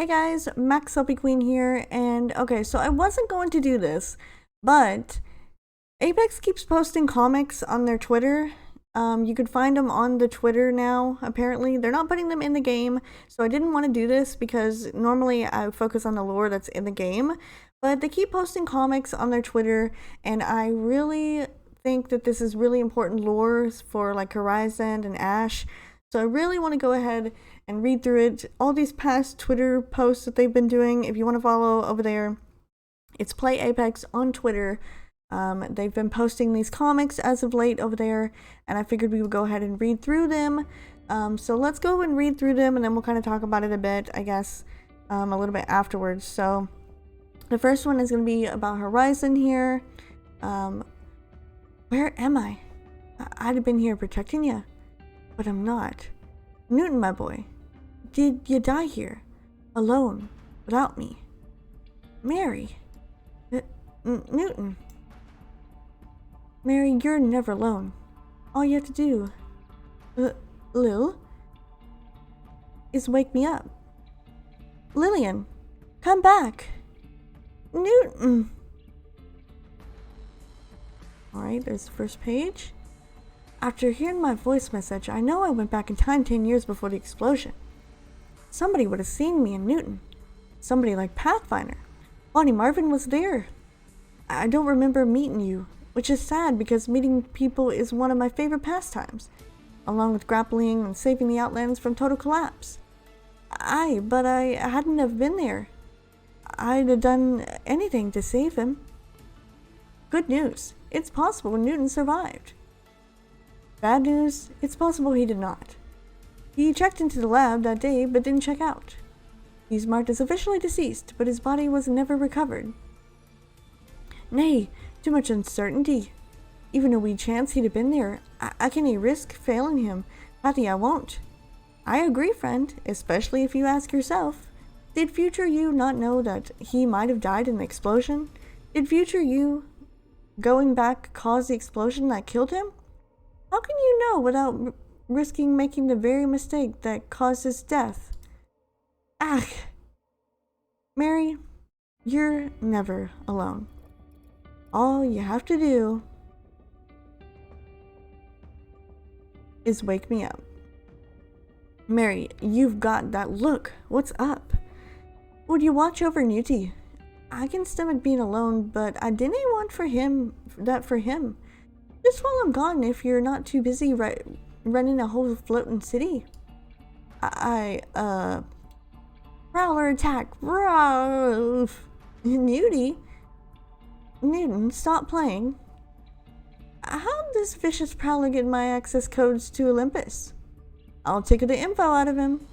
Hey guys, MaxLPQueen here, and okay, so I wasn't going to do this, but Apex keeps posting comics on their Twitter. You could find them on the Twitter now, apparently. They're not putting them in the game, so I didn't want to do this because normally I focus on the lore that's in the game, but they keep posting comics on their Twitter, and I really think that this is really important lore for like Horizon and Ash. So I really want to go ahead and read through it. All these past Twitter posts that they've been doing, if you want to follow over there, it's Play Apex on Twitter. They've been posting these comics as of late over there, and I figured we would go ahead and read through them. So let's go and read through them, and then we'll kind of talk about it a bit, I guess, a little bit afterwards. So the first one is going to be about Horizon here. Where am I? I'd have been here protecting you, but I'm not. Newton, my boy, did you die here, alone, without me? Mary, Newton. Mary, you're never alone. All you have to do, Lil, is wake me up. Lillian, come back. Newton. Alright, there's the first page. After hearing my voice message, I know I went back in time 10 years before the explosion. Somebody would have seen me in Newton. Somebody like Pathfinder. Bonnie Marvin was there. I don't remember meeting you, which is sad because meeting people is one of my favorite pastimes, along with grappling and saving the Outlands from total collapse. But I hadn't have been there. I'd have done anything to save him. Good news. It's possible Newton survived. Bad news, it's possible he did not. He checked into the lab that day but didn't check out. He's marked as officially deceased, but his body was never recovered. Nay, too much uncertainty. Even a wee chance he'd have been there, I can't risk failing him. Patty, I won't. I agree, friend, especially if you ask yourself. Did future you not know that he might have died in the explosion? Did future you going back cause the explosion that killed him? How can you know without risking making the very mistake that caused his death? Ah! Mary, you're never alone. All you have to do is wake me up. Mary, you've got that look. What's up? Would you watch over Newty? I can stomach being alone, but I didn't want for him. Just while I'm gone, if you're not too busy running a whole floating city. Prowler attack. Newty? Newton, stop playing. How'd this vicious prowler get my access codes to Olympus? I'll take the info out of him.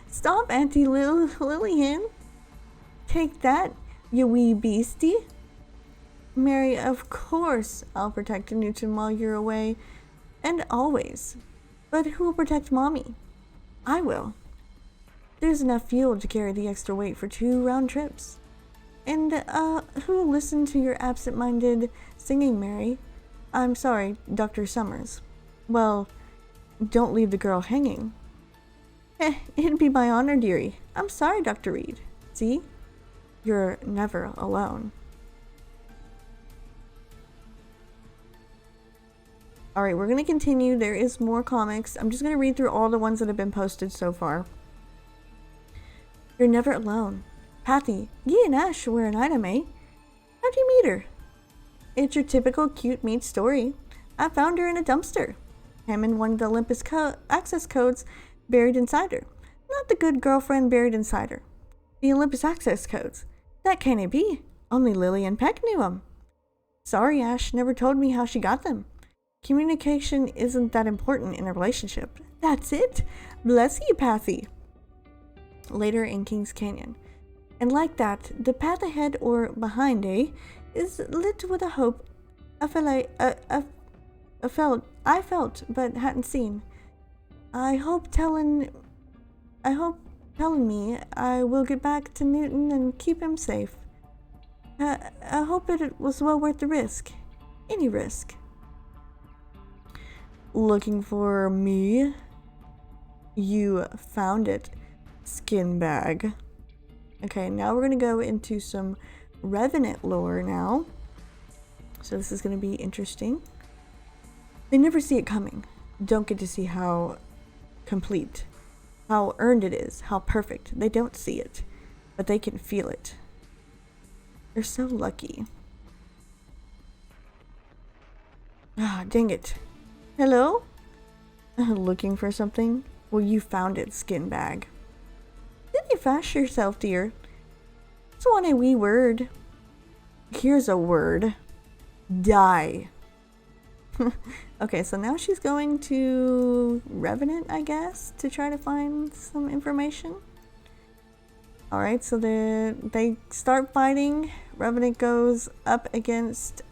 Stop, Auntie Lillian. Take that, you wee beastie. Mary, of course I'll protect Newton while you're away. And always. But who will protect Mommy? I will. There's enough fuel to carry the extra weight for 2 round trips. And, who will listen to your absent-minded singing, Mary? I'm sorry, Dr. Summers. Well, don't leave the girl hanging. It'd be my honor, dearie. I'm sorry, Dr. Reed. See? You're never alone. Alright, we're going to continue. There is more comics. I'm just going to read through all the ones that have been posted so far. You're never alone. Patty, you and Ash were an item, eh? How'd you meet her? It's your typical cute meet story. I found her in a dumpster. Him and one of the Olympus access codes buried inside her. Not the good girlfriend buried inside her. The Olympus access codes. That can't it be. Only Lily and Peck knew them. Sorry, Ash never told me how she got them. Communication isn't that important in a relationship. That's it. Bless you, Pathy. Later in Kings Canyon. And like that, the path ahead or behind, is lit with a hope I felt but hadn't seen. I hope telling me I will get back to Newton and keep him safe. I hope it was well worth the risk. Any risk. Looking for me? You found it. Skin bag. Okay, now we're gonna go into some Revenant lore now. So this is gonna be interesting. They never see it coming. Don't get to see how complete, how earned it is, how perfect. They don't see it, but they can feel it. They're so lucky. Ah, dang it. Hello? Looking for something? Well, you found it, skin bag. Didn't you fash yourself, dear? Just want a wee word. Here's a word. Die. Okay, so now she's going to Revenant, I guess, to try to find some information. Alright, so they start fighting. Revenant goes up against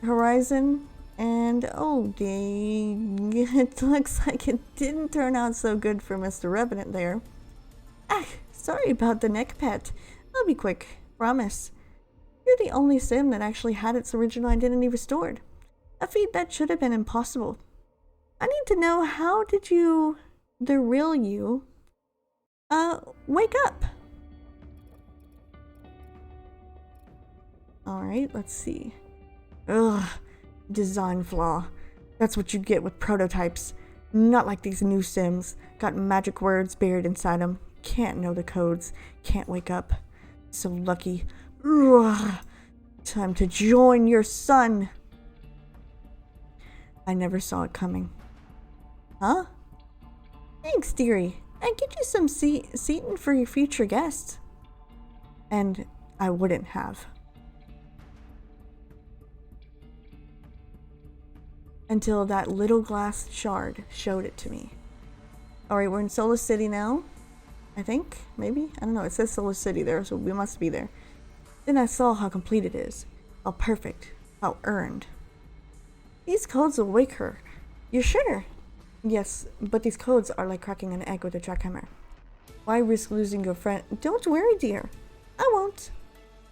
Horizon, and oh dang, it looks like it didn't turn out so good for Mr. Revenant there. Ah, sorry about the neck pet. I'll be quick, promise. You're the only sim that actually had its original identity restored. A feat that should have been impossible. I need to know, how did you, the real you, wake up? Alright, let's see. Ugh, design flaw. That's what you get with prototypes. Not like these new sims. Got magic words buried inside them. Can't know the codes. Can't wake up. So lucky. Ugh. Time to join your son. I never saw it coming. Huh? Thanks, dearie. I get you some seating for your future guests. And I wouldn't have. Until that little glass shard showed it to me. Alright, we're in Solar City now. I think, maybe? I don't know, it says Solar City there, so we must be there. Then I saw how complete it is. How perfect. How earned. These codes will wake her. You're sure? Yes, but these codes are like cracking an egg with a jackhammer. Why risk losing your friend? Don't worry, dear. I won't.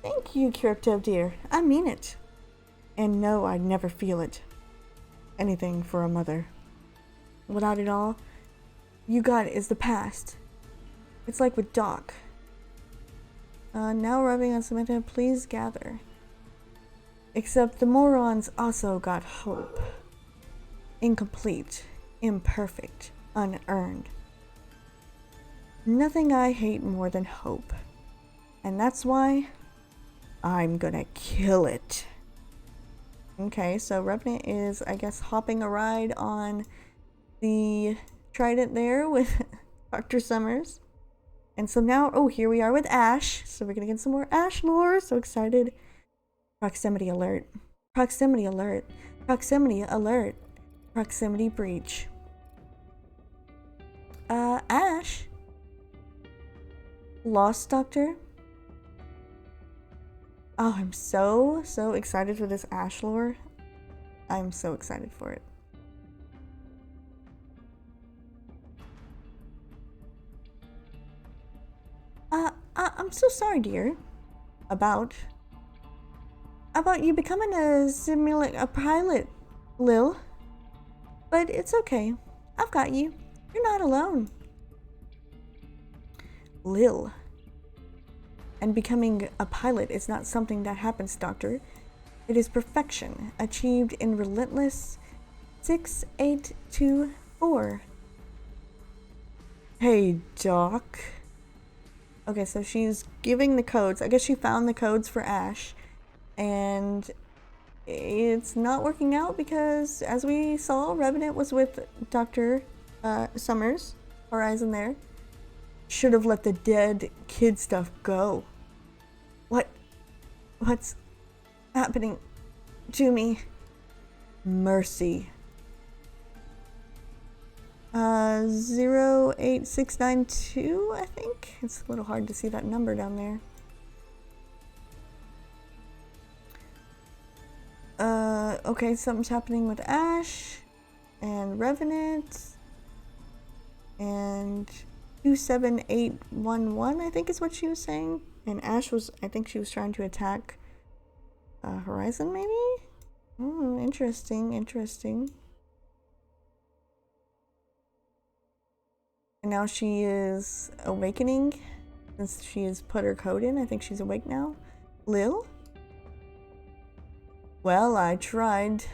Thank you, Crypto, dear. I mean it. And no, I'd never feel it. Anything for a mother. Without it all, you got is the past. It's like with Doc. Now rubbing on Samantha, please gather. Except the morons also got hope. Incomplete, imperfect, unearned. Nothing I hate more than hope. And that's why I'm gonna kill it. Okay, so Revenant is, I guess, hopping a ride on the Trident there with Dr. Summers. And so now, oh, here we are with Ash. So we're gonna get some more Ash lore. So excited. Proximity alert. Proximity alert. Proximity alert. Proximity breach. Ash? Lost Doctor? Oh, I'm so excited for this Ash lore. I'm so excited for it. I'm so sorry, dear. About you becoming a pilot, Lil. But it's okay. I've got you. You're not alone. Lil. And becoming a pilot is not something that happens, Doctor. It is perfection, achieved in relentless 6824. Hey, Doc. Okay, so she's giving the codes. I guess she found the codes for Ash. And it's not working out because, as we saw, Revenant was with Dr. Summers, Horizon there. Should have let the dead kid stuff go. What's happening to me? Mercy. 08692, I think. It's a little hard to see that number down there. Okay, something's happening with Ash and Revenant and 27811, I think is what she was saying. And Ash was, I think she was trying to attack Horizon, maybe? interesting. And now she is awakening since she has put her code in. I think she's awake now. Lil? Well, I tried.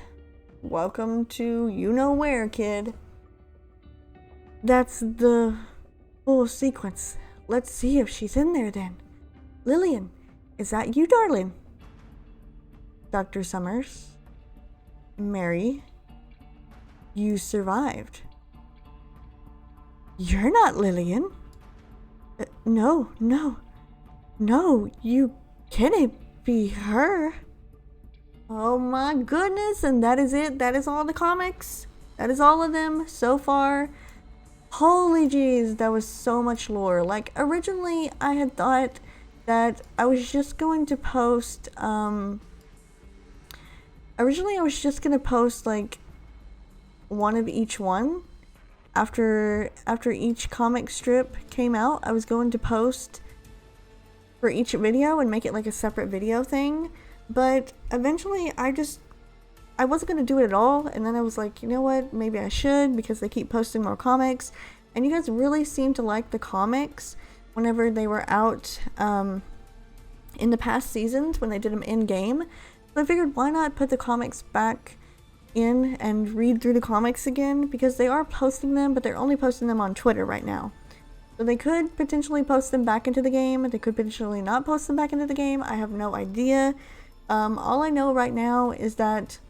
Welcome to you-know-where, kid. That's the full sequence. Let's see if she's in there then. Lillian, is that you, darling? Dr. Summers? Mary? You survived. You're not Lillian. No, you can't be her. Oh my goodness, and that is it. That is all the comics. That is all of them so far. Holy jeez, that was so much lore. Like, originally I had thought that I was just going to post, like one of each one. After each comic strip came out, I was going to post for each video and make it like a separate video thing. But eventually I wasn't going to do it at all, and then I was like, you know what, maybe I should, because they keep posting more comics, and you guys really seem to like the comics whenever they were out in the past seasons when they did them in-game. So I figured, why not put the comics back in and read through the comics again, because they are posting them, but they're only posting them on Twitter right now. So they could potentially post them back into the game, they could potentially not post them back into the game. I have no idea. All I know right now is that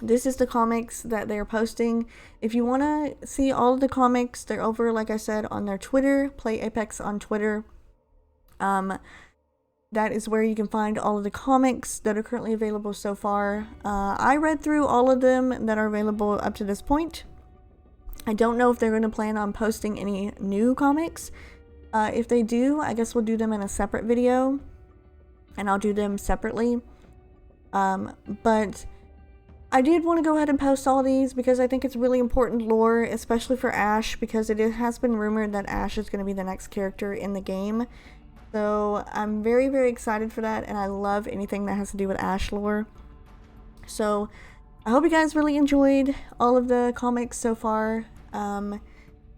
this is the comics that they're posting. If you want to see all of the comics, they're over, like I said, on their Twitter, Play Apex on Twitter. That is where you can find all of the comics that are currently available so far. I read through all of them that are available up to this point. I don't know if they're going to plan on posting any new comics. If they do, I guess we'll do them in a separate video, and I'll do them separately. But I did want to go ahead and post all these because I think it's really important lore, especially for Ash, because it has been rumored that Ash is going to be the next character in the game. So I'm very, very excited for that, and I love anything that has to do with Ash lore. So I hope you guys really enjoyed all of the comics so far.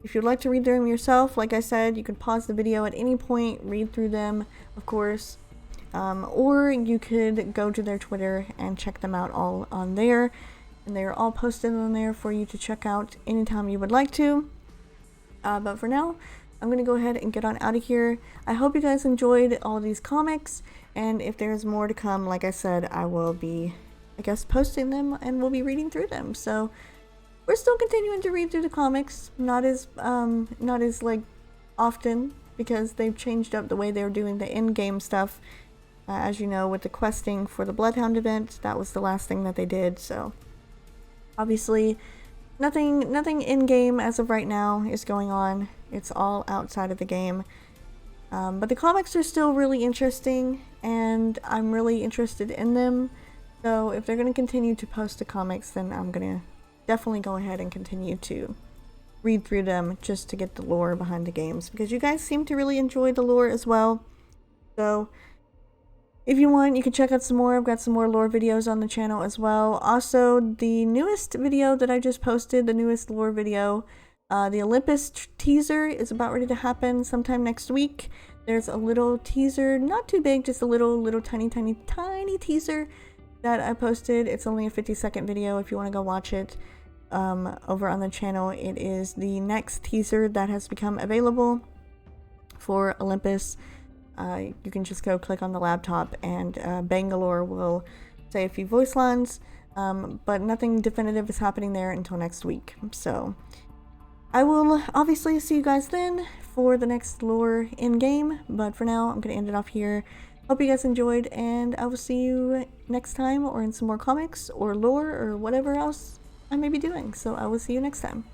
If you'd like to read through them yourself, like I said, you can pause the video at any point, read through them, of course. Or you could go to their Twitter and check them out all on there. And they are all posted on there for you to check out anytime you would like to. But for now, I'm going to go ahead and get on out of here. I hope you guys enjoyed all these comics. And if there's more to come, like I said, I will be, I guess, posting them and we'll be reading through them. So we're still continuing to read through the comics. Not as like often, because they've changed up the way they're doing the in-game stuff. As you know, with the questing for the Bloodhound event, that was the last thing that they did. So obviously nothing in-game as of right now is going on. It's all outside of the game. But the comics are still really interesting, and I'm really interested in them. So if they're going to continue to post the comics, then I'm going to definitely go ahead and continue to read through them just to get the lore behind the games, because you guys seem to really enjoy the lore as well. So if you want, you can check out some more. I've got some more lore videos on the channel as well. Also, the newest video that I just posted, the newest lore video, the Olympus teaser is about ready to happen sometime next week. There's a little teaser, not too big, just a little tiny teaser that I posted. It's only a 50-second video if you want to go watch it over on the channel. It is the next teaser that has become available for Olympus. You can just go click on the laptop and Bangalore will say a few voice lines, but nothing definitive is happening there until next week. So I will obviously see you guys then for the next lore in-game, but for now I'm going to end it off here. Hope you guys enjoyed, and I will see you next time, or in some more comics or lore or whatever else I may be doing. So I will see you next time.